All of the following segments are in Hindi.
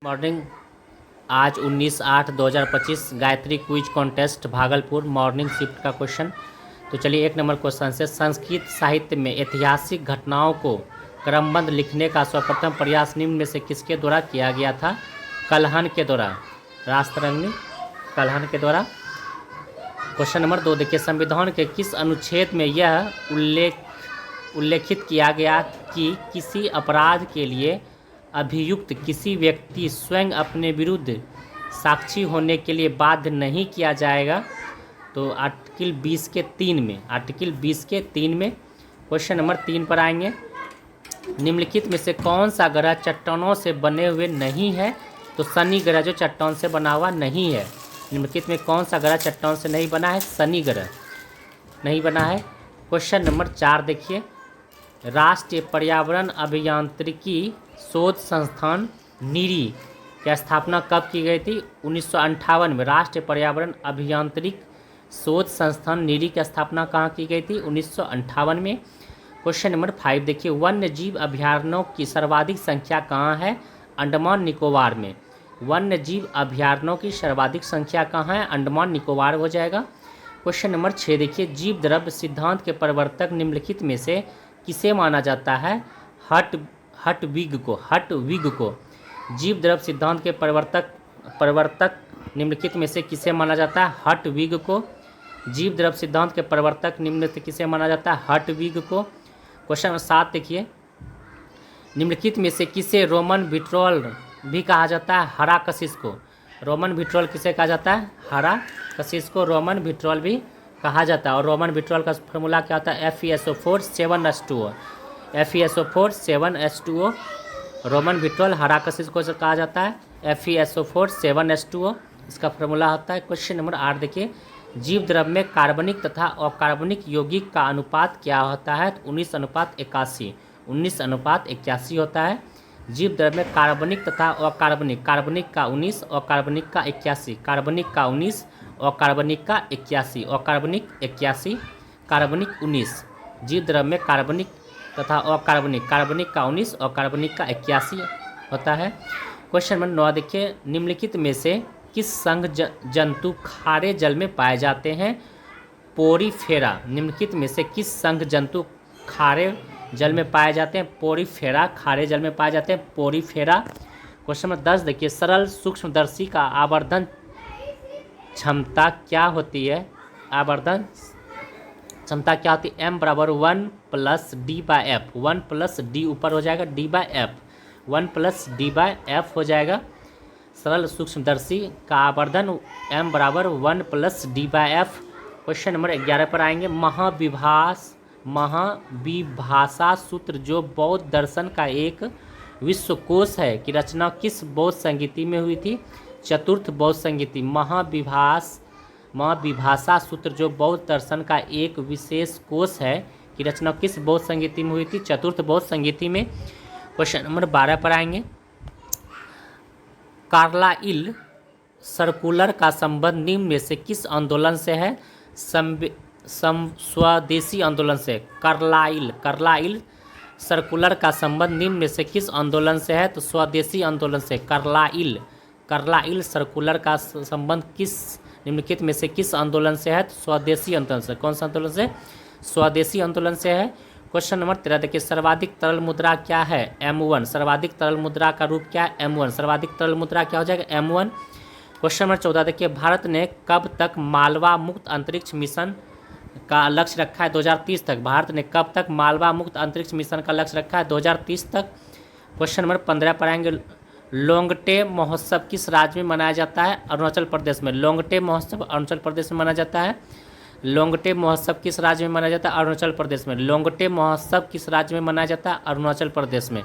मॉर्निंग। आज 19/8/2025 Gayatri quiz contest Bhagalpur morning shift का क्वेश्चन। तो चलिए एक नंबर क्वेश्चन से, संस्कृत साहित्य में ऐतिहासिक घटनाओं को क्रमबद्ध लिखने का सर्वप्रथम प्रयास निम्न में से किसके द्वारा किया गया था? कल्हण के द्वारा। रास्तरंगी कल्हण के द्वारा। क्वेश्चन नंबर 2 देखिए, संविधान के किस अनुच्छेद में यह उल्लेखित किया गया कि किसी अपराध के लिए अभियुक्त किसी व्यक्ति स्वयं अपने विरुद्ध साक्षी होने के लिए बाध्य नहीं किया जाएगा? तो आर्टिकल 20 के 3 में, आर्टिकल 20 के 3 में। क्वेश्चन नंबर 3 पर आएंगे, निम्नलिखित में से कौन सा ग्रह चट्टानों से बने हुए नहीं है? तो शनि ग्रह जो चट्टान से बना हुआ नहीं है। निम्नलिखित में कौन सा ग्रह चट्टान से नहीं बना है? शनि ग्रह नहीं बना है। क्वेश्चन नंबर 4 देखिए, राष्ट्रीय पर्यावरण अभियांत्रिकी शोध संस्थान नीरी की स्थापना कब की गई थी? 1958 में राष्ट्रीय पर्यावरण अभियांत्रिक शोध संस्थान नीरी की स्थापना कहाँ की गई थी? 1958 में। क्वेश्चन नंबर 5 देखिए, वन्य जीव अभयारण्यों की सर्वाधिक संख्या कहाँ है? अंडमान निकोबार में। वन्य जीव अभयारण्यों की सर्वाधिक संख्या कहाँ है? अंडमान निकोबार हो जाएगा। क्वेश्चन नंबर 6 देखिए, जीव द्रव्य सिद्धांत के प्रवर्तक निम्नलिखित में से किसे माना जाता है? हटविग को। जीव द्रव्य सिद्धांत के प्रवर्तक निम्नलिखित में से किसे माना जाता है? हटविग को। जीव द्रव्य सिद्धांत के प्रवर्तक निम्नलिखित किसे माना जाता है? हटविग को। क्वेश्चन नंबर 7 देखिए, निम्नलिखित में से किसे रोमन विट्रोल भी कहा जाता है? हराकसिस को। रोमन विट्रोल किसे कहा जाता है? हराकसिस को रोमन विट्रोल भी कहा जाता है। और रोमन विट्रोल का फॉर्मूला क्या होता है? FeSO4 7H2O। FeSO4 7H2O Roman vitriol हराकसिस को कहा जाता है। FeSO4 7H2O इसका फॉर्मूला होता है। क्वेश्चन नंबर 8 देखिए, जीव द्रव्य में कार्बनिक तथा अकार्बनिक यौगिक का अनुपात क्या होता है? 19:81। 19:81 होता है। जीव द्रव्य में कार्बनिक तथा अकार्बनिक, कार्बनिक का 19, अकार्बनिक का 81, कार्बनिक का 19, अकार्बनिक का 81, अकार्बनिक 81, कार्बनिक 19। जीव द्रव्य में कार्बनिक तथा अकार्बनिक, कार्बनिक का 19 और कार्बनिक का 81 होता है। क्वेश्चन नंबर 9 देखिए, निम्नलिखित में से किस संघ जंतु खारे जल में पाए जाते हैं? पोरीफेरा। निम्नलिखित में से किस संघ जंतु खारे जल में पाए जाते हैं? पोरीफेरा खारे जल में पाए जाते हैं, पोरीफेरा। क्वेश्चन नंबर 10 देखिए, सरल सूक्ष्मदर्शी का आवर्धन क्षमता क्या होती है? आवर्धन क्षमता क्या होती है? M = 1+D/F। 1+D ऊपर हो जाएगा, D/F। 1+D/F हो जाएगा। सरल सूक्ष्मदर्शी का आवर्धन M = 1+D/F। क्वेश्चन नंबर 11 पर आएंगे, महाविभाषा सूत्र जो बौद्ध दर्शन का एक विश्वकोश है की रचना किस बौद्ध संगीति में हुई थी? चतुर्थ बौद्ध संगीति। महाविभाषा सूत्र जो बौद्ध दर्शन का एक विशेष कोश है की रचना किस बौद्ध संगीति में हुई थी? चतुर्थ बौद्ध संगीति में। क्वेश्चन नंबर 12 पर आएंगे, कार्लाइल सर्कुलर का संबंध निम्न में से किस आंदोलन से है? स्वदेशी आंदोलन से। कार्लाइल सर्कुलर का संबंध निम्न में से किस आंदोलन से है? तो स्वदेशी आंदोलन से। कार्लाइल सर्कुलर का संबंध निम्नलिखित में से किस आंदोलन से है? तो स्वदेशी आंदोलन से। कौन सा आंदोलन से? स्वदेशी आंदोलन से है। क्वेश्चन नंबर 13 देखिए, सर्वाधिक तरल मुद्रा क्या है? M1। सर्वाधिक तरल मुद्रा का रूप क्या है? M1। सर्वाधिक तरल मुद्रा क्या हो जाएगा? M1। क्वेश्चन नंबर 14 देखिए, भारत ने कब तक मालवा मुक्त अंतरिक्ष मिशन का लक्ष्य रखा है? 2030 तक। भारत ने कब तक मालवा मुक्त अंतरिक्ष मिशन का लक्ष्य रखा है? 2030 तक। क्वेश्चन नंबर 15 पर आएंगे, लोंगटे महोत्सव किस राज्य में मनाया जाता है? अरुणाचल प्रदेश में। लोंगटे महोत्सव अरुणाचल प्रदेश में मनाया जाता है। लोंगटे महोत्सव किस राज्य में मनाया जाता है? अरुणाचल प्रदेश में। लोंगटे महोत्सव किस राज्य में मनाया जाता है? अरुणाचल प्रदेश में।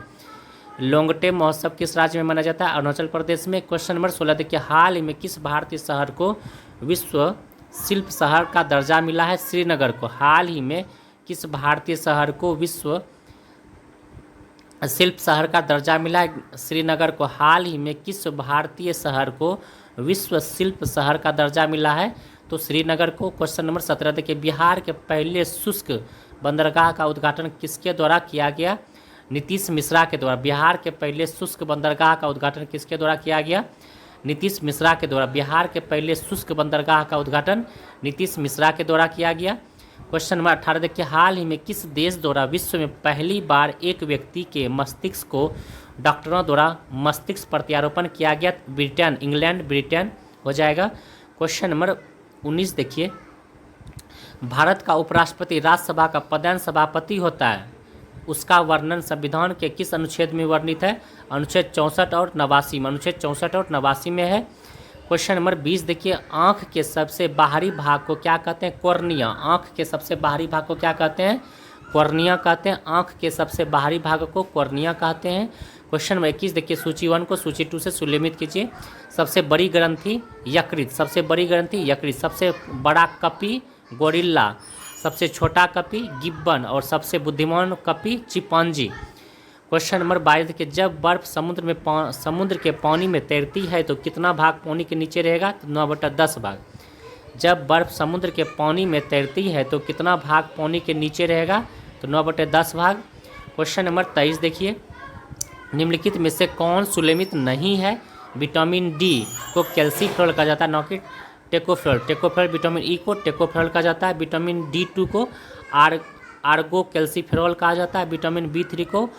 लोंगटे महोत्सव किस राज्य में मनाया जाता है? अरुणाचल प्रदेश में। क्वेश्चन नंबर 16 देखिए, हाल ही में किस भारतीय शहर को विश्व शिल्प शहर का दर्जा मिला है? श्रीनगर को। हाल ही में किस भारतीय शहर को विश्व शिल्प शहर का दर्जा मिला है? श्रीनगर को। हाल ही में किस भारतीय शहर को विश्व शिल्प शहर का दर्जा मिला है? तो श्रीनगर को। क्वेश्चन नंबर 17 देखिए, बिहार के पहले शुष्क बंदरगाह का उद्घाटन किसके द्वारा किया गया? नीतीश मिश्रा के द्वारा बिहार के पहले शुष्क बंदरगाह का उद्घाटन किसके द्वारा किया गया? नीतीश मिश्रा के द्वारा बिहार के पहले शुष्क बंदरगाह का उद्घाटन नीतीश मिश्रा के द्वारा किया गया। क्वेश्चन नंबर 18 देखिए, हाल ही में किस देश द्वारा विश्व में पहली बार एक व्यक्ति के मस्तिष्क को डॉक्टरों द्वारा मस्तिष्क प्रत्यारोपण किया गया? ब्रिटेन, इंग्लैंड, ब्रिटेन हो जाएगा। क्वेश्चन नंबर 19 देखिए, भारत का उपराष्ट्रपति राज्यसभा का पदेन सभापति होता है, उसका वर्णन संविधान के किस अनुच्छेद में वर्णित है? अनुच्छेद 64 और 89 में, अनुच्छेद 64 और 89 में है। क्वेश्चन नंबर 20 देखिए, आँख के सबसे बाहरी भाग को क्या कहते हैं? कॉर्निया। आँख के सबसे बाहरी भाग को क्या कहते हैं? कॉर्निया कहते हैं। आँख के सबसे बाहरी भाग को कॉर्निया कहते हैं। क्वेश्चन नंबर 21 देखिए, सूची 1 को सूची 2 से सुलेमित कीजिए। सबसे बड़ी ग्रंथि यकृत, सबसे बड़ी ग्रंथि यकृत। सबसे बड़ा कपि गोरिल्ला, सबसे छोटा कपि गिब्बन और सबसे बुद्धिमान कपि चिंपांजी। क्वेश्चन नंबर 22 देखिए, जब बर्फ समुद्र के पानी में तैरती है तो कितना भाग पानी के नीचे रहेगा? तो 9/10 भाग। जब बर्फ समुद्र के पानी में तैरती है तो कितना भाग पानी के नीचे रहेगा? तो 9/10 भाग। क्वेश्चन नंबर 23 देखिए, निम्नलिखित में से कौन सुलेमित नहीं है? विटामिन डी को कैल्सीफेरॉल कहा जाता है, न कि टेकोफेरॉल। टेकोफेरॉल विटामिन ई को टेकोफेरॉल कहा जाता है। विटामिन D2 को आर्गो कैल्सीफेरॉल कहा जाता है। विटामिन B3 को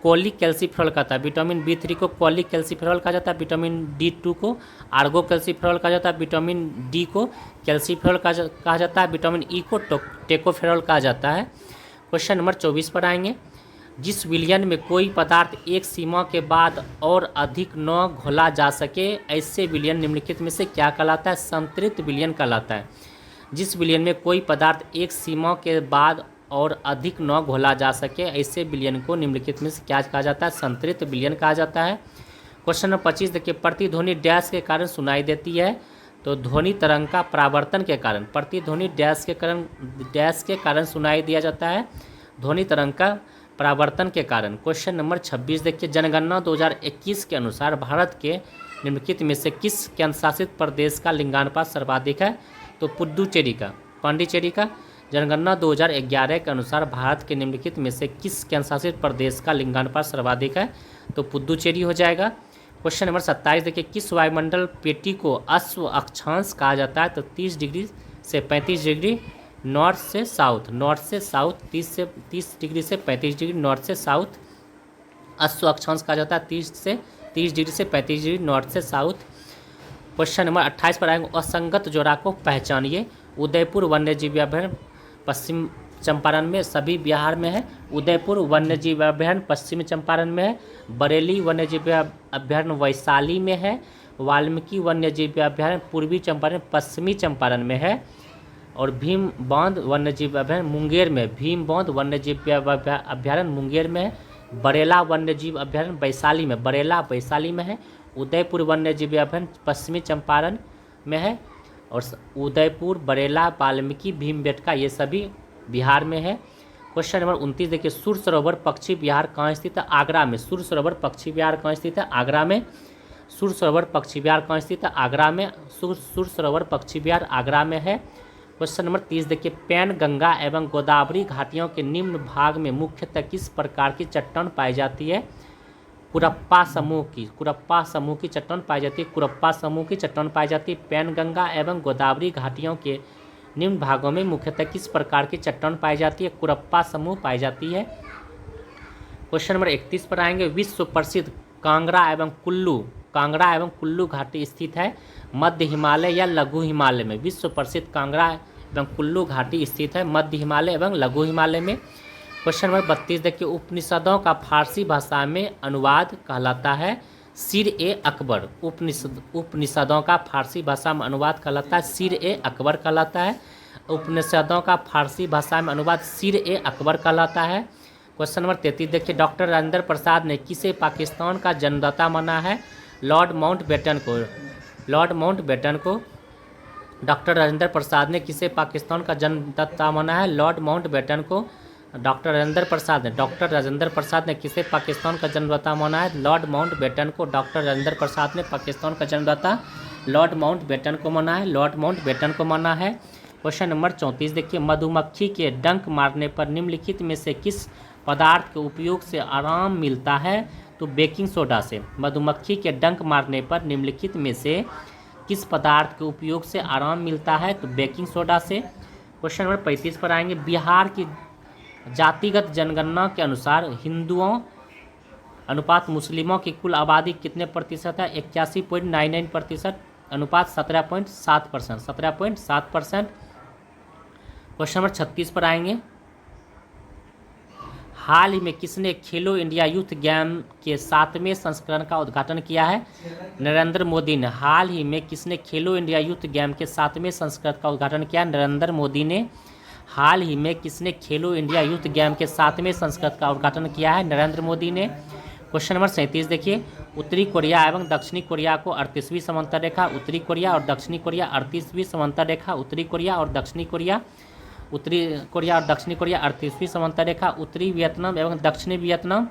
कोलिक कैल्सीफेरॉल कहता है। विटामिन B3 को कोलिक कैल्सीफेरॉल कहा जाता है। विटामिन D2 को आर्गो कैल्सीफेरॉल कहा जाता है। विटामिन D को कैल्सीफेरॉल कहा जाता है। विटामिन ई को टेकोफेरॉल कहा जाता है। क्वेश्चन नंबर 24 पर आएंगे, जिस विलयन में कोई पदार्थ एक सीमा के बाद और अधिक न घोला जा सके, ऐसे विलयन निम्नलिखित में से क्या कहलाता है? संतृप्त विलयन कहलाता है। जिस विलयन में कोई पदार्थ एक सीमा के बाद और अधिक न घोला जा सके, ऐसे विलयन को निम्नलिखित में से क्या कहा जाता है? संतृप्त विलयन कहा जाता है। क्वेश्चन नंबर 25 देखिए, प्रतिध्वनि डैश के कारण सुनाई देती है? तो ध्वनि तरंग का परावर्तन के कारण। प्रतिध्वनि डैश के कारण सुनाई दिया जाता है? ध्वनि तरंग का परावर्तन के कारण। क्वेश्चन नंबर 26 देखिए, जनगणना 2021 के अनुसार भारत के निम्नलिखित में से किस केंद्र शासित प्रदेश का लिंगानुपात सर्वाधिक है? तो पुडुचेरी का, पांडिचेरी का। जनगणना 2011 के अनुसार भारत के निम्नलिखित में से किस केंद्र शासित प्रदेश का लिंगानुपात सर्वाधिक है? तो पुडुचेरी हो जाएगा। क्वेश्चन नंबर 27 देखिए, किस वायुमंडल पेटी को अश्व अक्षांश कहा जाता है? तो 30 डिग्री से 35 डिग्री नॉर्थ से साउथ 30 डिग्री से 35 डिग्री नॉर्थ से साउथ अश्व अक्षांश कहा जाता है। 30 डिग्री से 35 डिग्री नॉर्थ से साउथ। क्वेश्चन नंबर 28 पर आएंगे, असंगत जोड़ा को पहचानिए। उदयपुर वन्यजीव अभयारण्य पश्चिम चंपारण में, सभी बिहार में है। उदयपुर वन्यजीव अभयारण्य पश्चिम चंपारण में है। बरेली वन्यजीव अभयारण्य वैशाली में है। वाल्मीकि वन्यजीव अभयारण्य पूर्वी चंपारण पश्चिमी चंपारण में है। और भीम बांध वन्यजीव अभयारण्य मुंगेर में, भीम बांध वन्यजीव अभयारण्य मुंगेर में है। बरेला वन्यजीव अभयारण्य वैशाली में, बरेला वैशाली में है। उदयपुर वन्यजीव अभयारण्य पश्चिमी चंपारण में है। और उदयपुर, बरेला, वाल्मीकि, भीमबेटका ये सभी बिहार में है। क्वेश्चन नंबर 29 देखिए, सुर सरोवर पक्षी विहार कहाँ स्थित है? आगरा में। सुर सरोवर पक्षी विहार कहाँ स्थित है? आगरा में। सुर सरोवर पक्षी विहार कहाँ स्थित है? आगरा में। सुर सरोवर पक्षी विहार आगरा में है। क्वेश्चन नंबर 30 देखिए, पैन गंगा एवं गोदावरी घाटियों के निम्न भाग में मुख्यतः किस प्रकार की चट्टान पाई जाती है? कुरप्पा समूह की चट्टान पाई जाती है। कुरप्पा समूह की चट्टान पाई जाती है। पैन गंगा एवं गोदावरी घाटियों के निम्न भागों में मुख्यतः किस प्रकार की चट्टान पाई जाती है? कुरप्पा समूह पाई जाती है। क्वेश्चन नंबर 31 पर आएंगे, विश्व प्रसिद्ध कांगड़ा एवं कुल्लू घाटी स्थित है? मध्य हिमालय या लघु हिमालय में? विश्व प्रसिद्ध कांगड़ा एवं कुल्लू घाटी स्थित है मध्य हिमालय एवं लघु हिमालय में। क्वेश्चन नंबर 32 देखिए, उपनिषदों का फारसी भाषा में अनुवाद कहलाता है? सिर-ए-अकबर। उपनिषदों का फारसी भाषा में अनुवाद कहलाता है सिर-ए-अकबर कहलाता है। उपनिषदों का फारसी भाषा में अनुवाद सिर-ए-अकबर कहलाता है। क्वेश्चन नंबर 33 देखिए, डॉक्टर राजेंद्र प्रसाद ने किसे पाकिस्तान का जन्मदाता माना है? लॉर्ड माउंटबेटन को। डॉक्टर राजेंद्र प्रसाद ने किसे पाकिस्तान का जन्मदाता माना है? लॉर्ड माउंटबेटन को। डॉक्टर राजेंद्र प्रसाद ने किसे पाकिस्तान का जन्मदाता माना है? लॉर्ड माउंटबेटन को। डॉक्टर राजेंद्र प्रसाद ने पाकिस्तान का जन्मदाता लॉर्ड माउंटबेटन को माना है। क्वेश्चन नंबर 34 देखिए, मधुमक्खी के डंक मारने पर निम्नलिखित में से किस पदार्थ के उपयोग से आराम मिलता है? तो बेकिंग सोडा से। मधुमक्खी के डंक मारने पर निम्नलिखित में से किस पदार्थ के उपयोग से आराम मिलता है? तो बेकिंग सोडा से। क्वेश्चन नंबर 35 पर आएंगे। बिहार की जातिगत जनगणना के अनुसार हिंदुओं अनुपात मुस्लिमों की कुल आबादी कितने प्रतिशत है? 81.99% अनुपात 17.7%। 17.7%। क्वेश्चन नंबर 36 पर आएंगे। हाल ही में किसने खेलो इंडिया यूथ गेम के 7वें संस्करण का उद्घाटन किया है? नरेंद्र मोदी ने। हाल ही में किसने खेलो इंडिया यूथ गेम के 7वें संस्करण का उद्घाटन किया? नरेंद्र मोदी ने। हाल ही में किसने खेलो इंडिया यूथ गेम के 7वें संस्करण का उद्घाटन किया है? नरेंद्र मोदी ने। क्वेश्चन नंबर 37 देखिए। उत्तरी कोरिया एवं दक्षिणी कोरिया को 38वीं समांतर रेखा। उत्तरी कोरिया और दक्षिणी कोरिया 38वीं समांतर रेखा। उत्तरी कोरिया और दक्षिणी कोरिया। उत्तरी कोरिया और दक्षिणी कोरिया 38वीं समांतर रेखा। उत्तरी वियतनाम एवं दक्षिणी वियतनाम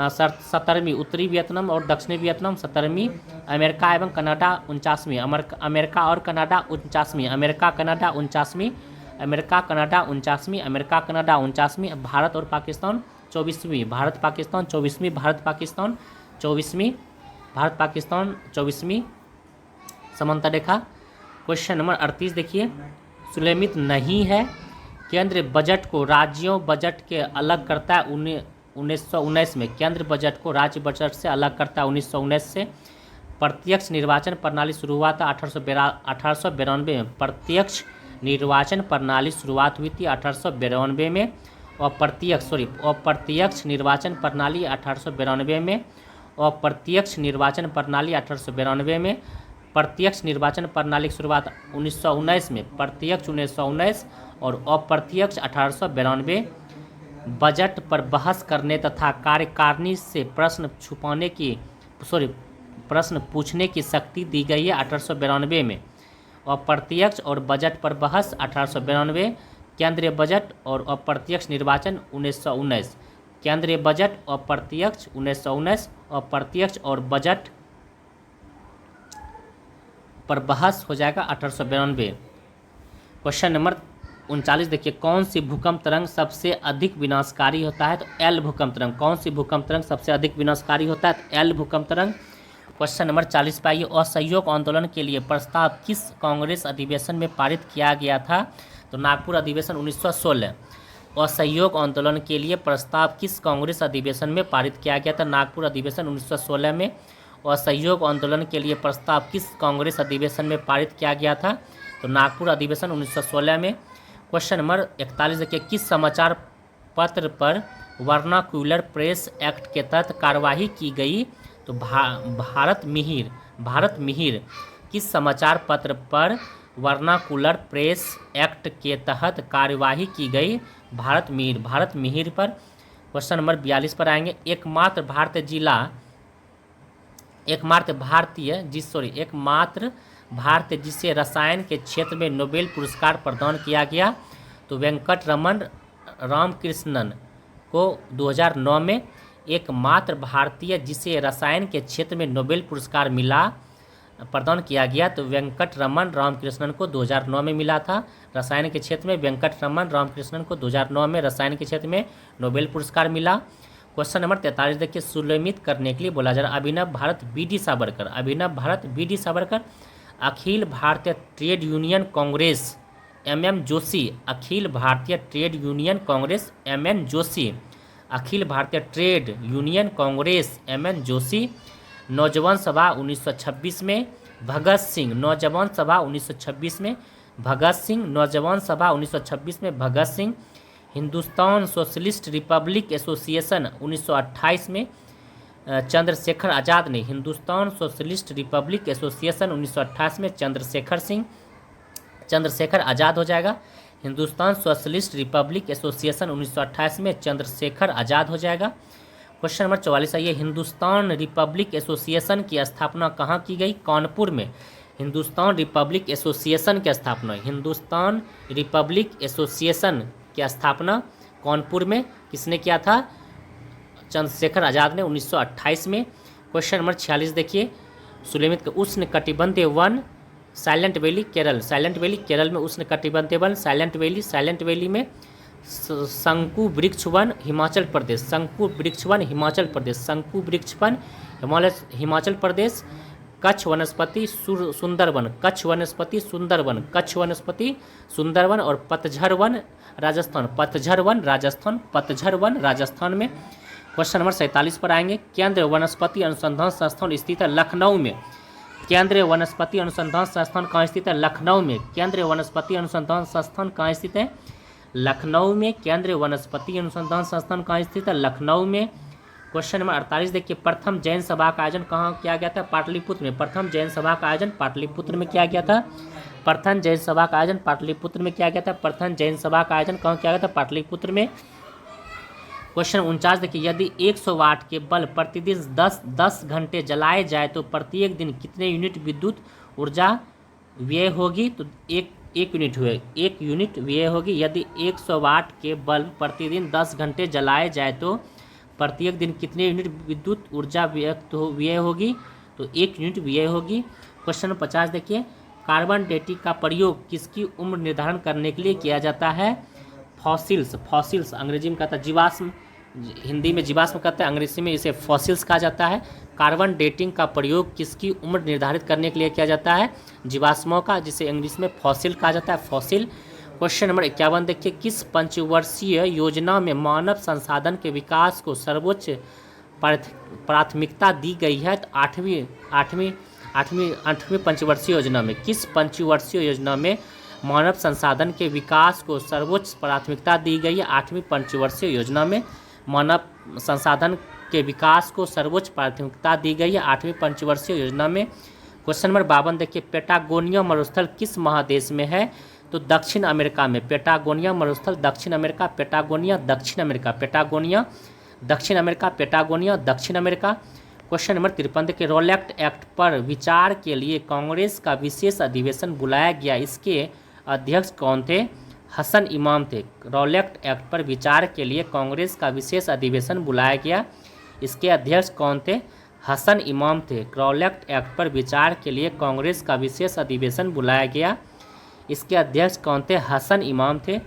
17वीं। उत्तरी वियतनाम और दक्षिणी वियतनाम 17वीं। अमेरिका एवं कनाडा 49वीं। अमेरिका और कनाडा 49वीं। अमेरिका कनाडा 49वीं। अमेरिका कनाडा 49वीं। अमेरिका कनाडा 49वीं। भारत और पाकिस्तान 24वीं। भारत पाकिस्तान 24वीं। भारत पाकिस्तान 24वीं। भारत पाकिस्तान 24वीं समांतर रेखा। क्वेश्चन नंबर 38 देखिए। सुलेमित नहीं है। केंद्र बजट को राज्यों बजट के अलग करता है 1919 में। केंद्र बजट को राज्य बजट से अलग करता है 1919 से। प्रत्यक्ष निर्वाचन प्रणाली शुरू हुआ था 1892 में। प्रत्यक्ष निर्वाचन प्रणाली शुरुआत हुई थी 1892 में। अप्रत्यक्ष निर्वाचन प्रणाली 1892 में। अप्रत्यक्ष निर्वाचन प्रणाली 1892 में। प्रत्यक्ष निर्वाचन प्रणाली की शुरुआत 1919 में। प्रत्यक्ष 1919 और अप्रत्यक्ष 1892। बजट पर बहस करने तथा कार्यकारिणी से प्रश्न पूछने की शक्ति दी गई है 1892 में। अप्रत्यक्ष और बजट पर बहस 1892। केंद्रीय बजट और अप्रत्यक्ष निर्वाचन 1919। केंद्रीय बजट अप्रत्यक्ष 1919। अप्रत्यक्ष और बजट पर बहस हो जाएगा 1892। क्वेश्चन नंबर 39 देखिए। कौन सी भूकंप तरंग सबसे अधिक विनाशकारी होता है? तो एल भूकंप तरंग। कौन सी भूकंप तरंग सबसे अधिक विनाशकारी होता है? तो एल भूकंप तरंग। क्वेश्चन नंबर 40 पे आइए। असहयोग आंदोलन के लिए प्रस्ताव किस कांग्रेस अधिवेशन में पारित किया गया था? तो नागपुर अधिवेशन 1916। असहयोग आंदोलन के लिए प्रस्ताव किस कांग्रेस अधिवेशन में पारित किया गया था? नागपुर अधिवेशन 1916 में। असहयोग आंदोलन के लिए प्रस्ताव किस कांग्रेस अधिवेशन में पारित किया गया था? तो नागपुर अधिवेशन 1916 में। क्वेश्चन नंबर 41 देखिए। किस समाचार पत्र पर वर्नाक्यूलर प्रेस एक्ट के तहत कार्यवाही की गई? तो भारत मिहिर। किस समाचार पत्र पर वर्नाकुलर प्रेस एक्ट के तहत कार्यवाही की गई? भारत मिहिर पर। क्वेश्चन नंबर 42 पर आएंगे। एकमात्र भारतीय जिसे रसायन के क्षेत्र में नोबेल पुरस्कार प्रदान किया गया? तो वेंकटरमन रामकृष्णन को 2009 में। एकमात्र भारतीय जिसे रसायन के क्षेत्र में नोबेल पुरस्कार प्रदान किया गया तो वेंकटरमन रामकृष्णन को 2009 में मिला था। रसायन के क्षेत्र में वेंकटरमन रामकृष्णन को 2009 में रसायन के क्षेत्र में नोबेल पुरस्कार मिला। क्वेश्चन नंबर 43 देखिए। सुलमित करने के लिए बोला जा रहा Abhinav Bharat B D. Savarkar. Abhinav Bharat B D. Savarkar. Akhil Bharatiya trade union Congress M M. Joshi. Akhil Bharatiya trade union Congress M N. Joshi. Akhil Bharatiya trade union Congress M N. Joshi. Naujawan Sabha 1926 में भगत सिंह। नौजवान सभा 1926 में भगत सिंह। नौजवान सभा 1926 में Bhagat Singh. Hindustan socialist republic association 1928 में चंद्रशेखर आज़ाद ने। हिंदुस्तान सोशलिस्ट रिपब्लिक एसोसिएशन 1928 में चंद्रशेखर आज़ाद हो जाएगा। हिंदुस्तान सोशलिस्ट रिपब्लिक एसोसिएशन 1928 में चंद्रशेखर आज़ाद हो जाएगा। क्वेश्चन नंबर 44 आइए। हिंदुस्तान रिपब्लिक एसोसिएशन की स्थापना कहाँ की गई? कानपुर में। हिंदुस्तान रिपब्लिक एसोसिएशन की स्थापना की स्थापना कानपुर में किसने किया था? चंद्रशेखर आज़ाद ने 1928 में। क्वेश्चन नंबर 46 देखिए। सुलेमित के उष्ण कटिबंधीय one silent valley Kerala. Silent valley Kerala में उष्ण कटिबंधीय वन साइलेंट वैली में शंकु वृक्ष वन हिमाचल प्रदेश, शंकु वृक्ष वन हिमाचल प्रदेश, शंकु वृक्ष वन हिमाचल प्रदेश। कच्छ वनस्पति सुंदरवन, कच्छ वनस्पति सुंदरवन, कच्छ वनस्पति सुंदरवन। और पतझर वन राजस्थान, पतझर वन राजस्थान, पतझर वन राजस्थान में। क्वेश्चन नंबर 47 पर आएंगे। केंद्रीय वनस्पति अनुसंधान संस्थान स्थित है लखनऊ में। केंद्रीय वनस्पति अनुसंधान संस्थान कहाँ स्थित है? लखनऊ में। केंद्रीय वनस्पति अनुसंधान संस्थान कहाँ स्थित है? लखनऊ में। केंद्रीय वनस्पति अनुसंधान संस्थान कहाँ स्थित है? लखनऊ में। क्वेश्चन नंबर 48 देखिए। प्रथम जैन सभा का आयोजन कहाँ किया गया था? पाटलिपुत्र में। प्रथम जैन सभा का आयोजन पाटलिपुत्र में किया गया था। प्रथम जैन सभा का आयोजन पाटलिपुत्र में किया गया था। प्रथम जैन सभा का आयोजन कहाँ किया गया था? पाटलिपुत्र में। क्वेश्चन 49 देखिए। यदि 100 वाट के बल्ब प्रतिदिन 10 घंटे जलाए जाए तो प्रत्येक दिन कितने यूनिट विद्युत ऊर्जा व्यय होगी? तो एक यूनिट व्यय होगी। यदि 100 वाट के बल्ब प्रतिदिन 10 घंटे जलाए जाए तो प्रत्येक दिन कितने यूनिट विद्युत ऊर्जा व्यय होगी? तो 1 यूनिट व्यय होगी। क्वेश्चन 50 देखिए। कार्बन डेटिंग का प्रयोग किसकी उम्र निर्धारण करने के लिए किया जाता है? फॉसिल्स अंग्रेजी में कहता है जीवाश्म, हिंदी में जीवाश्म कहते हैं, अंग्रेजी में इसे फॉसिल्स कहा जाता है। कार्बन डेटिंग का प्रयोग किसकी उम्र निर्धारित करने के लिए किया जाता है? जीवाश्मों का, जिसे इंग्लिश में फॉसिल कहा जाता है, फॉसिल। क्वेश्चन नंबर 51 देखिए। किस पंचवर्षीय योजना में मानव संसाधन के विकास को सर्वोच्च प्राथमिकता दी गई है? तो आठवीं पंचवर्षीय योजना में। किस पंचवर्षीय योजना में मानव संसाधन के विकास को सर्वोच्च प्राथमिकता दी गई है? 8वीं पंचवर्षीय योजना में मानव संसाधन के विकास को सर्वोच्च प्राथमिकता दी गई है 8वीं पंचवर्षीय योजना में। क्वेश्चन नंबर 52 देखिए। पेटागोनिया मरुस्थल किस महादेश में है? तो दक्षिण अमेरिका में। पेटागोनिया मरुस्थल दक्षिण अमेरिका, पेटागोनिया दक्षिण अमेरिका, पेटागोनिया दक्षिण अमेरिका, पेटागोनिया दक्षिण अमेरिका। क्वेश्चन नंबर 53 देखिए। रॉलेट एक्ट पर विचार के लिए कांग्रेस का विशेष अधिवेशन बुलाया गया, इसके अध्यक्ष कौन थे? हसन इमाम थे। रॉलेट एक्ट पर विचार के लिए कांग्रेस का विशेष अधिवेशन बुलाया गया, इसके अध्यक्ष कौन थे? हसन इमाम थे। रॉलेट एक्ट पर विचार के लिए कांग्रेस का विशेष अधिवेशन बुलाया गया, इसके अध्यक्ष कौन थे? हसन इमाम थे।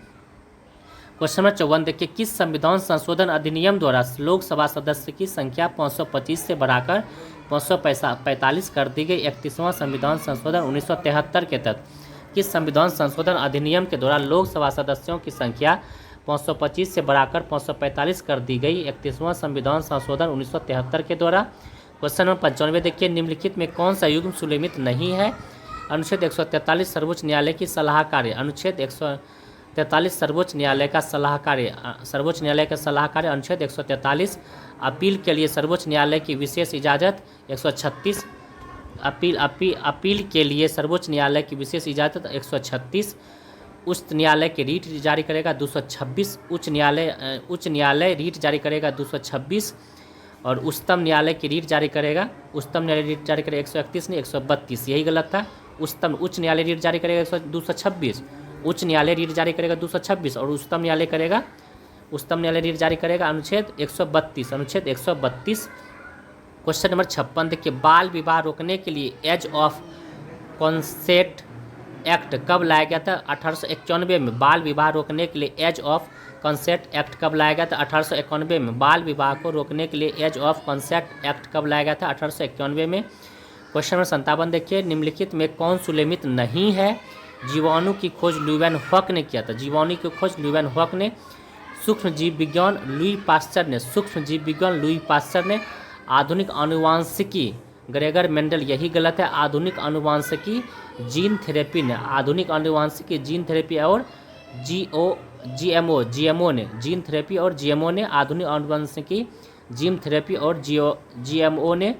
क्वेश्चन नंबर 54 देखिए। किस संविधान संशोधन अधिनियम द्वारा लोकसभा सदस्य की संख्या 525 से बढ़ाकर 545 कर दी गई? 31वां संविधान संशोधन 1973 के तहत किस संविधान संशोधन अधिनियम के द्वारा लोकसभा सदस्यों की संख्या 525 से बढ़ाकर 545 कर दी गई? 31वां संविधान संशोधन 1973 के द्वारा। क्वेश्चन नंबर 95 देखिए। निम्नलिखित में कौन सा युग्म सुलेमित नहीं है? अनुच्छेद 143 सर्वोच्च न्यायालय की सलाह कार्य, अनुच्छेद 143 सर्वोच्च न्यायालय का सलाह कार्य, सर्वोच्च न्यायालय का सलाह कार्य, अनुच्छेद 143 अपील के लिए सर्वोच्च न्यायालय की विशेष इजाज़त, 136 अपील के लिए सर्वोच्च न्यायालय की विशेष इजाज़त 136, उच्च न्यायालय के रीट जारी करेगा 226, उच्च न्यायालय रीट जारी करेगा 226 और उच्चतम न्यायालय की रीट जारी करेगा, उच्चतम न्यायालय रीट जारी करेगा 131 नहीं 132, यही गलत था। उच्च न्यायालय रीट जारी करेगा 226, उच्च न्यायालय रीट जारी करेगा 226 और उच्चतम न्यायालय रीट जारी करेगा अनुच्छेद 132, अनुच्छेद 132। क्वेश्चन नंबर 56 देखिए। बाल विवाह रोकने के लिए एज ऑफ कॉन्सेंट एक्ट कब लाया गया था? 1891 में। बाल विवाह रोकने के लिए एज ऑफ कंसेंट एक्ट कब लाया गया था? 1891 में। बाल विवाह को रोकने के लिए एज ऑफ कंसेंट एक्ट कब लाया गया था? 1891 में। क्वेश्चन नंबर 57 देखिए। निम्नलिखित में कौन सुलेमित नहीं है? जीवाणु की खोज ल्यूवेनहॉक ने किया था। जीवाणु की खोज ल्यूवेनहॉक ने। सूक्ष्म जीव विज्ञान लुई पास्चर ने। सूक्ष्म जीव विज्ञान लुई पास्चर ने। आधुनिक आनुवांशिकी ग्रेगर मेंडल, यही गलत है। आधुनिक आनुवांशिकी जीन थेरेपी ने। आधुनिक आनुवांशिकी जीन थेरेपी और जीएमओ ने। जीन थेरेपी और जीएमओ ने। आधुनिक आनुवांशिकी जीन थेरेपी और जीएमओ ने।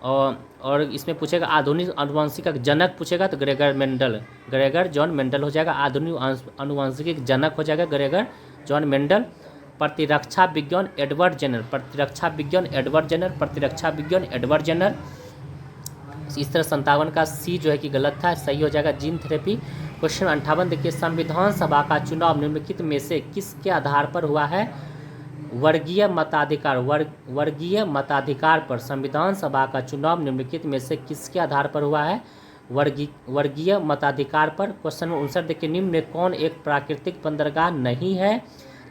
और इसमें पूछेगा आधुनिक आनुवांशिकी का जनक पूछेगा तो ग्रेगर जॉन मेंडल हो जाएगा। आधुनिक आनुवांशिकी जनक हो जाएगा ग्रेगर जॉन मेंडल। प्रतिरक्षा विज्ञान एडवर्ड जेनर। प्रतिरक्षा विज्ञान एडवर्ड जेनर। प्रतिरक्षा विज्ञान एडवर्ड जेनर। इस तरह 57 का सी जो है कि गलत था, सही हो जाएगा जीन थेरेपी। क्वेश्चन 58 देखिए। संविधान सभा का चुनाव निम्नलिखित में से किसके आधार पर हुआ है? वर्गीय मताधिकार। वर्गीय मताधिकार पर संविधान सभा का चुनाव निम्नलिखित में से किसके आधार पर हुआ है? वर्गीय मताधिकार पर। क्वेश्चन 59 देखिए। निम्न में कौन एक प्राकृतिक बंदरगाह नहीं है?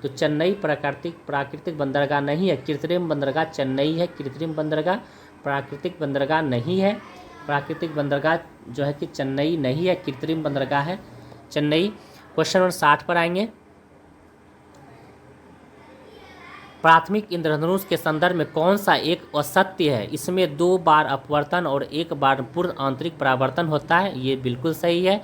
तो चेन्नई प्राकृतिक बंदरगाह नहीं है, कृत्रिम बंदरगाह चेन्नई है, कृत्रिम बंदरगाह प्राकृतिक बंदरगाह नहीं है। प्राकृतिक बंदरगाह जो है कि चेन्नई नहीं है, कृत्रिम बंदरगाह है चेन्नई। क्वेश्चन नंबर 60 पर आएंगे। प्राथमिक इंद्रधनुष के संदर्भ में कौन सा एक असत्य है? इसमें 2 बार अपवर्तन और 1 बार पूर्ण आंतरिक परावर्तन होता है। ये बिल्कुल सही है।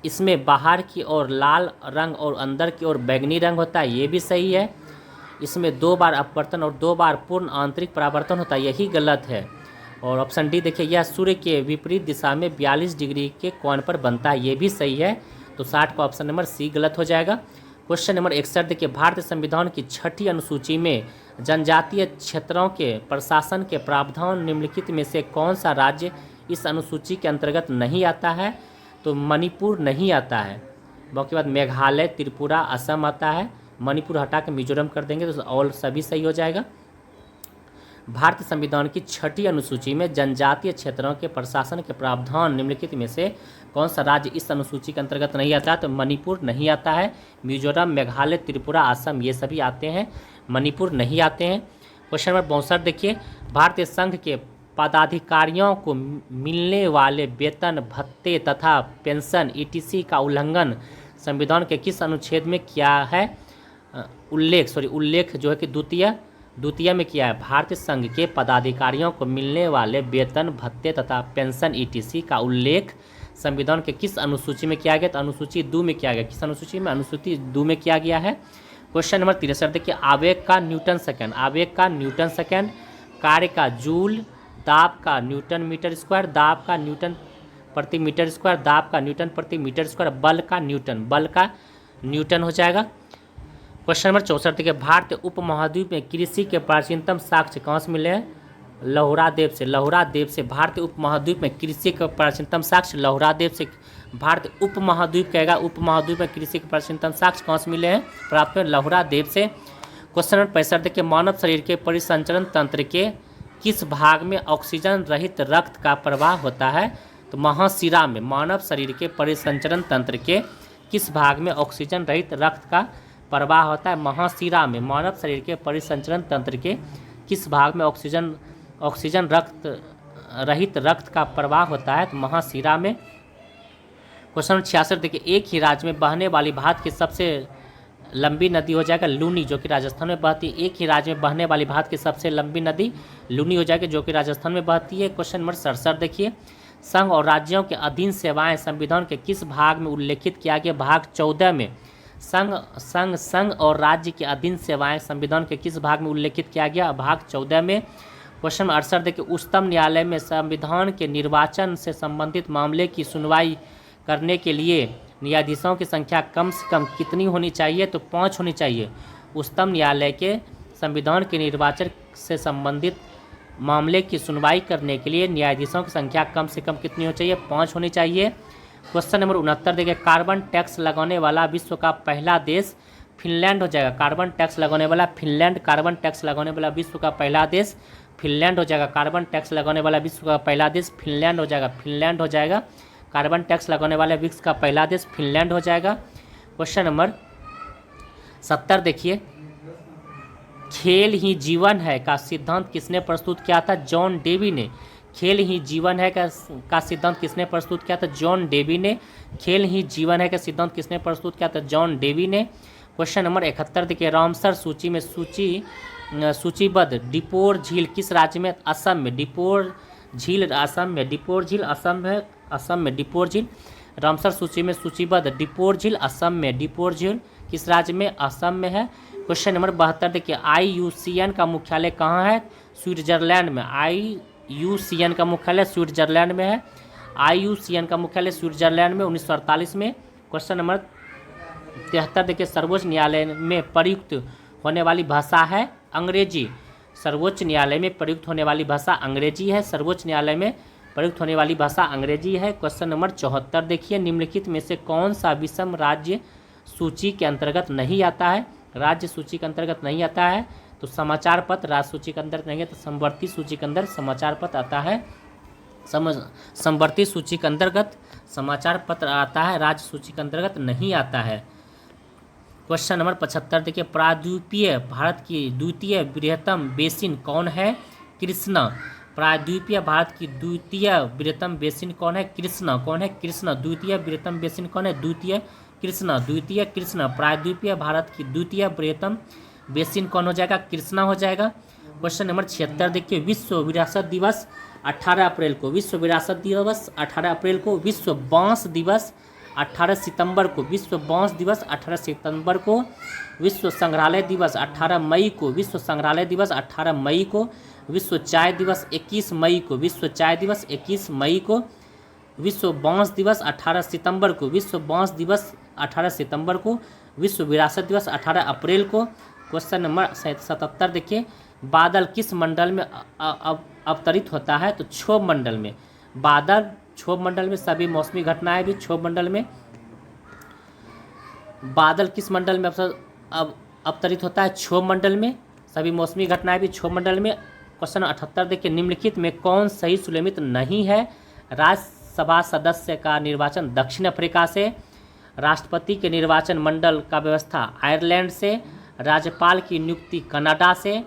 इसमें बाहर की ओर लाल रंग और अंदर की ओर बैंगनी रंग होता है। ये भी सही है। इसमें 2 बार अपवर्तन और 2 बार पूर्ण आंतरिक परावर्तन होता है। यही गलत है। और ऑप्शन डी देखिए, यह सूर्य के विपरीत दिशा में 42 डिग्री के कोण पर बनता है। ये भी सही है। तो 60 का ऑप्शन नंबर सी गलत हो जाएगा। क्वेश्चन नंबर 61 देखिए, भारतीय संविधान की 6ठी अनुसूची में जनजातीय क्षेत्रों के प्रशासन के प्रावधान निम्नलिखित में से कौन सा राज्य इस अनुसूची के अंतर्गत नहीं आता है? तो मणिपुर नहीं आता है। बाकी बाद मेघालय, त्रिपुरा, असम आता है। मणिपुर हटा के मिजोरम कर देंगे तो ऑल सभी सही हो जाएगा। भारतीय संविधान की 6ठी अनुसूची में जनजातीय क्षेत्रों के प्रशासन के प्रावधान निम्नलिखित में से कौन सा राज्य इस अनुसूची के अंतर्गत नहीं आता है? तो मणिपुर नहीं आता है। मिजोरम, मेघालय, त्रिपुरा, असम ये सभी आते हैं, मणिपुर नहीं आते हैं। क्वेश्चन नंबर 62 देखिए, भारतीय संघ के पदाधिकारियों को मिलने वाले वेतन, भत्ते तथा पेंशन ईटीसी का उल्लंघन संविधान के किस अनुच्छेद में किया है? उल्लेख जो है कि द्वितीय में किया है। भारतीय संघ के पदाधिकारियों को मिलने वाले वेतन, भत्ते तथा पेंशन ईटीसी का उल्लेख संविधान के किस अनुसूची में किया गया? तो अनुसूची 2 में किया गया। किस अनुसूची में? अनुसूची 2 में किया गया है। क्वेश्चन नंबर 63 देखिए, आवेग का न्यूटन सेकेंड, कार्य का जूल, दाब का न्यूटन मीटर स्क्वायर, दाब का न्यूटन प्रति मीटर स्क्वायर, दाब का न्यूटन प्रति मीटर स्क्वायर, बल का न्यूटन हो जाएगा। क्वेश्चन नंबर 64 देखिए, भारतीय उपमहाद्वीप में कृषि के प्राचीनतम साक्ष्य कहाँ से मिले हैं? लहुरा देव से भारतीय उपमहाद्वीप में कृषि के प्राचीनतम साक्ष्य लहुरा देव से। भारतीय उपमहाद्वीप कहेगा, उपमहाद्वीप में कृषि के प्राचीनतम साक्ष्य कहाँ से मिले हैं? प्राप्त हुए लहुरा देव से। क्वेश्चन नंबर 65 देखिए, मानव शरीर के परिसंचरण तंत्र के किस भाग में ऑक्सीजन रहित रक्त का प्रवाह होता है? तो महाशिरा में। मानव शरीर के परिसंचरण तंत्र के किस भाग में ऑक्सीजन रहित रक्त का प्रवाह होता है? महाशिरा में। मानव शरीर के परिसंचरण तंत्र के किस भाग में ऑक्सीजन रहित रक्त का प्रवाह होता है? तो महाशिरा में। क्वेश्चन 66 देखिए, एक ही राज्य में बहने वाली भारत की सबसे लंबी नदी हो जाएगा लूनी, जो कि राजस्थान में बहती है। एक ही राज्य में बहने वाली भारत की सबसे लंबी नदी लूनी हो जाएगी, जो कि राजस्थान में बहती है। क्वेश्चन नंबर 67 देखिए, संघ और राज्यों के अधीन सेवाएं संविधान के किस भाग में उल्लेखित किया गया? भाग 14 में। संघ और राज्य के अधीन सेवाएं संविधान के किस भाग में उल्लेखित किया गया? भाग 14 में। क्वेश्चन 68 देखिए, उच्चतम न्यायालय में संविधान के निर्वाचन से संबंधित मामले की सुनवाई करने के लिए न्यायाधीशों की संख्या कम से कम कितनी होनी चाहिए? तो 5 होनी चाहिए। उच्चतम न्यायालय के संविधान के निर्वाचन से संबंधित मामले की सुनवाई करने के लिए न्यायाधीशों की संख्या कम से कम कितनी होनी चाहिए? 5 होनी चाहिए। क्वेश्चन नंबर 69 देखिए, कार्बन टैक्स लगाने वाला विश्व का पहला देश फिनलैंड हो जाएगा। कार्बन टैक्स लगाने वाला विश्व का पहला देश फिनलैंड हो जाएगा। कार्बन टैक्स लगाने वाला विश्व का पहला देश फिनलैंड हो जाएगा। कार्बन टैक्स लगाने वाले विश्व का पहला देश फिनलैंड हो जाएगा। क्वेश्चन नंबर 70 देखिए, खेल ही जीवन है का सिद्धांत किसने प्रस्तुत किया था? जॉन डेवी ने। खेल ही जीवन है का सिद्धांत किसने प्रस्तुत किया था? जॉन डेवी ने। खेल ही जीवन है का सिद्धांत किसने प्रस्तुत किया था? जॉन डेवी ने। क्वेश्चन नंबर 71 देखिए, रामसर सूची में सूचीबद्ध डिपोर झील किस राज्य में? असम में। डिपोर झील असम में डिपोर झील। रामसर सूची में सूचीबद्ध डिपोर झील असम में। डिपोर झील किस राज्य में? असम में है। क्वेश्चन नंबर 72 देखिए, IUCN का मुख्यालय कहाँ है? स्विट्जरलैंड में। IUCN का मुख्यालय स्विट्जरलैंड में है। IUCN का मुख्यालय स्विट्जरलैंड में 1948 में। क्वेश्चन नंबर 73 देखिए, सर्वोच्च न्यायालय में प्रयुक्त होने वाली भाषा है अंग्रेजी। सर्वोच्च न्यायालय में प्रयुक्त होने वाली भाषा अंग्रेजी है। सर्वोच्च न्यायालय में प्रयुक्त होने वाली भाषा अंग्रेजी है। क्वेश्चन नंबर 74 देखिए, निम्नलिखित में से कौन सा विषम राज्य सूची के अंतर्गत नहीं आता है? राज्य सूची के अंतर्गत नहीं आता है तो समाचार पत्र राज्य सूची के अंतर्गत नहीं है, तो समवर्ती सूची के अंदर समाचार पत्र आता है। समवर्ती सूची के अंतर्गत समाचार पत्र आता है, राज्य सूची के अंतर्गत नहीं आता है। क्वेश्चन नंबर 75 देखिए, प्रायद्वीपीय भारत की द्वितीय बृहत्तम बेसिन कौन है? कृष्णा। प्रायद्वीपीय भारत की द्वितीय बृहत्तम बेसिन कौन है? कृष्णा। कौन है? कृष्णा। द्वितीय बृहत्तम बेसिन कौन है? द्वितीय कृष्णा। द्वितीय कृष्णा। प्रायद्वीपीय भारत की द्वितीय बृहत्तम बेसिन कौन हो जाएगा? कृष्णा हो जाएगा। क्वेश्चन नंबर 76 देखिए, विश्व विरासत दिवस 18 अप्रैल को, विश्व विरासत दिवस 18 अप्रैल को, विश्व बांस दिवस 18 सितंबर को, विश्व बांस दिवस 18 सितंबर को, विश्व संग्रहालय दिवस 18 मई को, विश्व संग्रहालय दिवस 18 मई को, विश्व चाय दिवस 21 मई को, विश्व चाय दिवस 21 मई को, विश्व बांस दिवस 18 सितंबर को, विश्व बांस दिवस 18 सितंबर को, विश्व विरासत दिवस 18 अप्रैल को। क्वेश्चन नंबर 77 देखिए, बादल किस मंडल में अवतरित होता है? तो क्षोभ मंडल में। बादल क्षोभ मंडल में, सभी मौसमी घटनाएं भी क्षोभ मंडल में। बादल किस मंडल में अवतरित होता है? क्षोभ मंडल में। सभी मौसमी घटनाएं भी क्षोभ मंडल में। क्वेश्चन 78 देखिए, निम्नलिखित में कौन सही सुलेमित नहीं है? राज्यसभा सदस्य का निर्वाचन दक्षिण अफ्रीका से, राष्ट्रपति के निर्वाचन मंडल का व्यवस्था आयरलैंड से, राज्यपाल की नियुक्ति कनाडा से,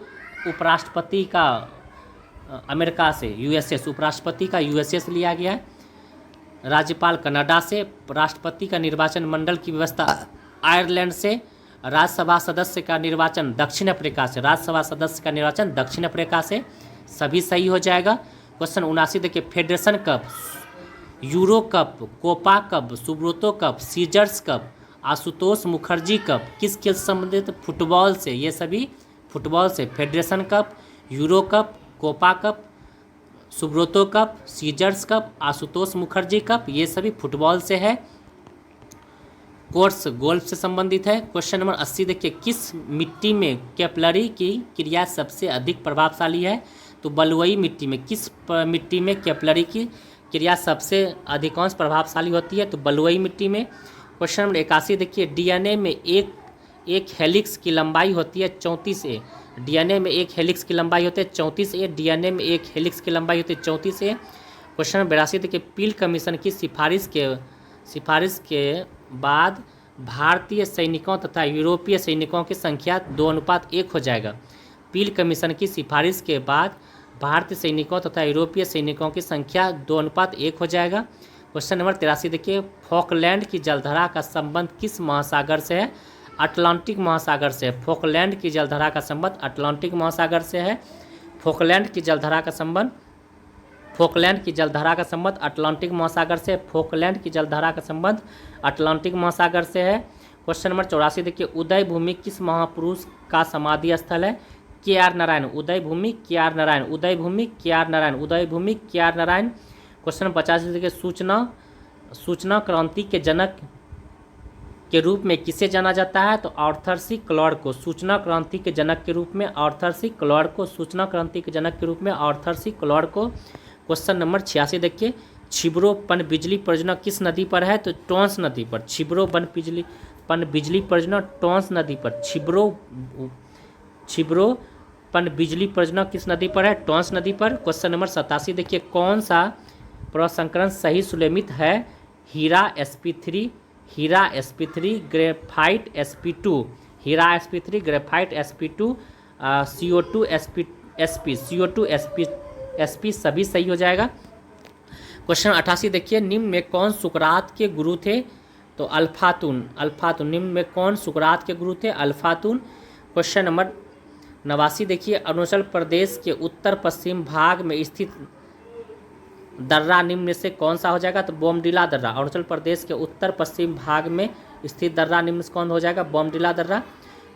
उपराष्ट्रपति का अमेरिका से, यूएसए से, उपराष्ट्रपति का यूएसए से लिया गया है, राज्यपाल कनाडा से, राष्ट्रपति का निर्वाचन मंडल की व्यवस्था आयरलैंड से, राज्यसभा सदस्य का निर्वाचन दक्षिण अफ्रीका से, राज्यसभा सदस्य का निर्वाचन दक्षिण अफ्रीका से। सभी सही हो जाएगा। क्वेश्चन 79 देखिए, federation cup, euro cup, Copa cup, Subroto cup, Caesars cup, Ashutosh Mukherjee cup किस खेल से संबंधित? फुटबॉल से। ये सभी फुटबॉल से। Federation cup, euro cup, Copa cup, Subroto cup, Caesars cup, Ashutosh Mukherjee cup, ये सभी फुटबॉल से है। कोर्स गोल्फ से संबंधित है। क्वेश्चन नंबर 80 देखिए, किस मिट्टी में कैपिलरी की क्रिया सबसे अधिक प्रभावशाली है? तो बलुई मिट्टी में। किस मिट्टी में कैपिलरी की क्रिया सबसे अधिकांश प्रभावशाली होती है? तो बलुई मिट्टी में। क्वेश्चन नंबर 81 देखिए, डीएनए में एक हेलिक्स की लंबाई होती है 34A। डीएनए में एक हेलिक्स की लंबाई होती है 34A। डीएनए में एक हेलिक्स की लंबाई होती है 34A। क्वेश्चन नंबर 82 देखिए, पील कमीशन की सिफारिश के बाद भारतीय सैनिकों तथा यूरोपीय सैनिकों की संख्या 2:1 हो जाएगा। पील कमीशन की सिफारिश के बाद भारतीय सैनिकों तथा यूरोपीय सैनिकों की संख्या 2:1 हो जाएगा। क्वेश्चन नंबर 83 देखिए, फॉकलैंड की जलधारा का संबंध किस महासागर से है? अटलांटिक महासागर से। फॉकलैंड की जलधारा का संबंध अटलांटिक महासागर से है। फॉकलैंड की जलधारा का संबंध अटलांटिक महासागर से। फॉकलैंड की जलधारा का संबंध अटलांटिक महासागर से है। क्वेश्चन नंबर 84 देखिए, उदय भूमि किस महापुरुष का समाधि स्थल है? KR नारायण। उदय भूमि KR नारायण। उदय भूमि KR नारायण। उदय भूमि KR नारायण। क्वेश्चन नंबर 85 देखिए, सूचना क्रांति के जनक के रूप में किसे जाना जाता है? तो आर्थर सी क्लॉड को। सूचना क्रांति के जनक के रूप में आर्थर सी क्लॉड को। सूचना क्रांति के जनक के रूप में आर्थर सी क्लॉड को। क्वेश्चन नंबर 86 देखिए, छिब्रो पनबिजली परियोजना किस नदी पर है? तो टोंस नदी पर। छिब्रो पनबिजली परियोजना टोंस नदी पर। छिब्रो पनबिजली परियोजना किस नदी पर है? टोंस नदी पर। क्वेश्चन नंबर 87 देखिए, कौन सा प्रसंस्करण सही सुलेमित है? हीरा sp3, हीरा sp3, ग्रेफाइट sp2, हीरा sp3, graphite sp2, CO2 sp सभी सही हो जाएगा। क्वेश्चन 88 देखिए, निम्न में कौन सुकरात के गुरु थे? तो अल्फातून। निम्न में कौन सुकरात के गुरु थे? अल्फातून। क्वेश्चन नंबर 89 देखिए, अरुणाचल प्रदेश के उत्तर पश्चिम भाग में स्थित दर्रा निम्न में से कौन सा हो जाएगा? तो बोमडिला दर्रा। अरुणाचल प्रदेश के उत्तर पश्चिम भाग में स्थित दर्रा निम्न से कौन हो जाएगा? बोमडिला दर्रा।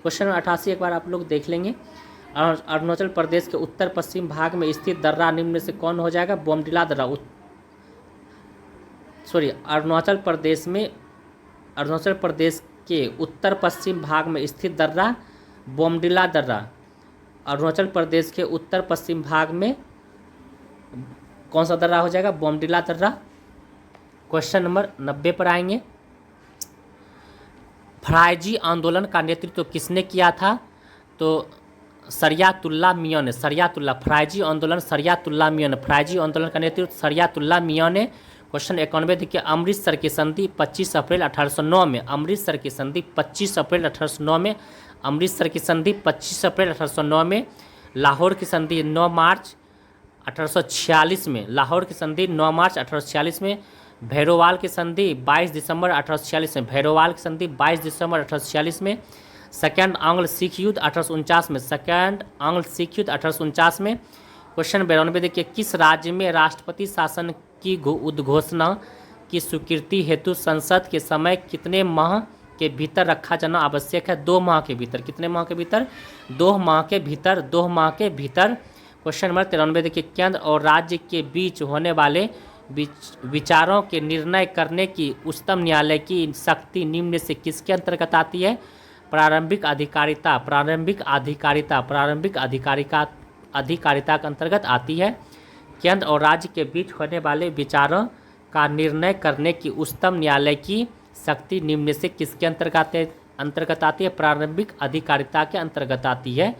क्वेश्चन 88 एक बार आप लोग देख लेंगे। अरुणाचल प्रदेश के उत्तर पश्चिम भाग में स्थित दर्रा निम्न में से कौन हो जाएगा? बोमडिला दर्रा। अरुणाचल प्रदेश के उत्तर पश्चिम भाग में स्थित दर्रा बोमडिला दर्रा। अरुणाचल प्रदेश के उत्तर पश्चिम भाग में कौन सा दर्रा हो जाएगा? बोमडिला दर्रा। क्वेश्चन नंबर 90 पर आएंगे। फरायजी आंदोलन का नेतृत्व किसने किया था? तो शरियतुल्लाह मियां ने। फरायजी आंदोलन शरियतुल्लाह मियां ने। फरायजी आंदोलन का नेतृत्व शरियतुल्लाह मियां ने। क्वेश्चन 91 देखिए, अमृतसर की संधि 25 अप्रैल 1809 में, अमृतसर की संधि 25 अप्रैल 1809 में, अमृतसर की संधि 25 अप्रैल 1809 में, लाहौर की संधि 9 मार्च 1846 में, लाहौर की संधि 9 मार्च 1846 में, भैरोवाल की संधि 22 दिसंबर 1846 में, भैरोवाल की संधि 22 दिसंबर 1846 में, सेकेंड आंग्ल सिख युद्ध 1849 में, सेकेंड आंग्ल सिख युद्ध 1849 में। क्वेश्चन 92 देखिए, किस राज्य में राष्ट्रपति शासन की उद्घोषणा की स्वीकृति हेतु संसद के समय कितने माह के भीतर रखा जाना आवश्यक है? 2 माह के भीतर। कितने माह के भीतर? 2 माह के भीतर, 2 माह के भीतर। क्वेश्चन नंबर 93 देखिए, केंद्र और राज्य के बीच होने वाले विचारों के निर्णय करने की उच्चतम न्यायालय की शक्ति निम्न से किसके अंतर्गत आती है? प्रारंभिक अधिकारिता, प्रारंभिक अधिकारिता, प्रारंभिक अधिकारिता के अंतर्गत आती है। केंद्र और राज्य के बीच होने वाले विचारों का निर्णय करने की उच्चतम न्यायालय की शक्ति निम्न से किसके अंतर्गत आती है? प्रारंभिक अधिकारिता के अंतर्गत आती है,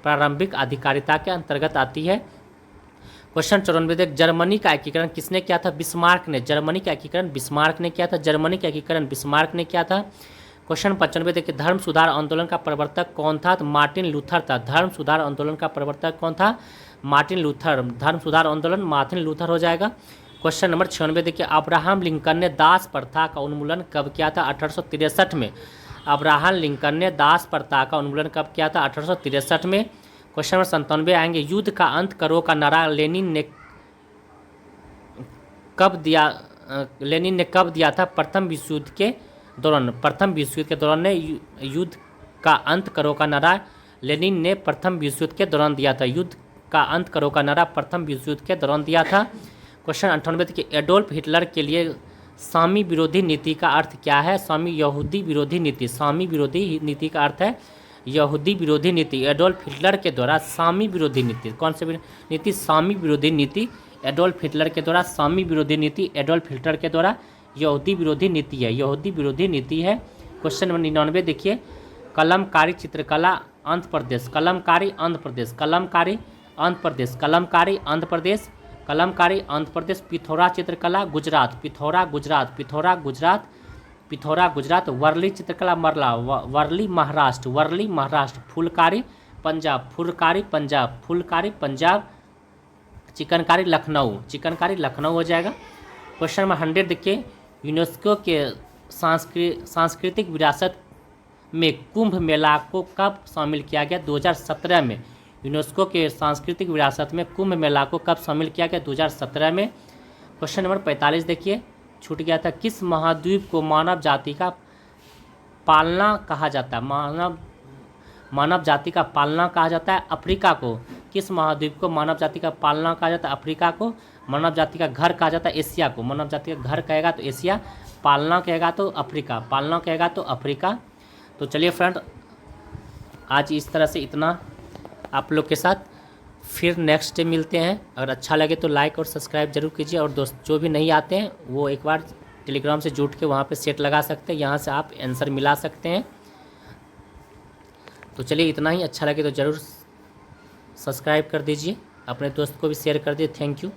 प्रारंभिक अधिकारिता के अंतर्गत आती है। क्वेश्चन 94 देख, जर्मनी का एकीकरण किसने किया था? बिस्मार्क ने। जर्मनी का एकीकरण बिस्मार्क ने किया था, जर्मनी का एकीकरण बिस्मार्क ने किया था। क्वेश्चन 95 देखिए, धर्म सुधार आंदोलन का प्रवर्तक कौन था? तो मार्टिन लूथर था। धर्म सुधार आंदोलन का प्रवर्तक कौन था? Martin Luther. धर्म सुधार आंदोलन मार्टिन लूथर हो जाएगा। क्वेश्चन नंबर 96 देखिए, अब्राहम लिंकन ने दास प्रथा का उन्मूलन कब किया था? 1863 में। अब्राहम लिंकन ने दास प्रथा का उन्मूलन कब किया था? 1863 में। क्वेश्चन नंबर 97 आएंगे, युद्ध का अंत करो का नारा लेनिन ने कब दिया था? प्रथम विश्व युद्ध के दौरान। प्रथम विश्व युद्ध के दौरान ने युद्ध का अंत करो का नारा लेनिन ने प्रथम विश्व युद्ध के दौरान दिया था। युद्ध का अंत करो का नारा प्रथम विश्व युद्ध के दौरान दिया था। क्वेश्चन 98 कि एडोल्फ हिटलर के लिए सामी विरोधी नीति का अर्थ क्या है? सामी यहूदी विरोधी नीति। सामी विरोधी नीति का अर्थ है यहूदी विरोधी नीति। एडोल्फ हिटलर के द्वारा सामी विरोधी नीति। कौन सी नीति? सामी विरोधी नीति। एडोल्फ हिटलर के द्वारा सामी विरोधी नीति, एडोल्फ हिटलर के द्वारा यहूदी विरोधी नीति है, यहूदी विरोधी नीति है। क्वेश्चन नंबर 99 देखिए, कलमकारी चित्रकला आंध्र प्रदेश, कलमकारी आंध्र प्रदेश, कलमकारी आंध्र प्रदेश, कलमकारी आंध्र प्रदेश, कलमकारी आंध्र प्रदेश। पिथौरा चित्रकला गुजरात, पिथौरा गुजरात, पिथौरा गुजरात, पिथौरा गुजरात। वर्ली चित्रकला मरला, वर्ली महाराष्ट्र, वर्ली महाराष्ट्र। फुलकारी पंजाब, फुलकारी पंजाब, फुलकारी पंजाब। चिकनकारी लखनऊ, चिकनकारी लखनऊ हो जाएगा। क्वेश्चन नंबर 100 देखिए, यूनेस्को के सांस्कृतिक विरासत में कुंभ मेला को कब शामिल किया गया? 2017 में। यूनेस्को के सांस्कृतिक विरासत में कुंभ मेला को कब शामिल किया गया? 2017 में। क्वेश्चन नंबर 45 देखिए, छूट गया था, किस महाद्वीप को मानव जाति का पालना कहा जाता है? मानव जाति का पालना कहा जाता है अफ्रीका को। किस महाद्वीप को मानव जाति का पालना कहा जाता है? अफ्रीका को। मानव जाति का घर कहा जाता है एशिया को। मानव जाति का घर कहेगा तो एशिया, पालना कहेगा तो अफ्रीका, पालना कहेगा तो अफ्रीका। तो चलिए फ्रेंड, आज इस तरह से इतना आप लोग के साथ, फिर नेक्स्ट डे मिलते हैं। अगर अच्छा लगे तो लाइक और सब्सक्राइब जरूर कीजिए, और दोस्त जो भी नहीं आते हैं वो एक बार टेलीग्राम से जुड़ के वहाँ पे सेट लगा सकते हैं, यहाँ से आप आंसर मिला सकते हैं। तो चलिए इतना ही, अच्छा लगे तो ज़रूर सब्सक्राइब कर दीजिए, अपने दोस्त को भी शेयर कर दीजिए। Thank you.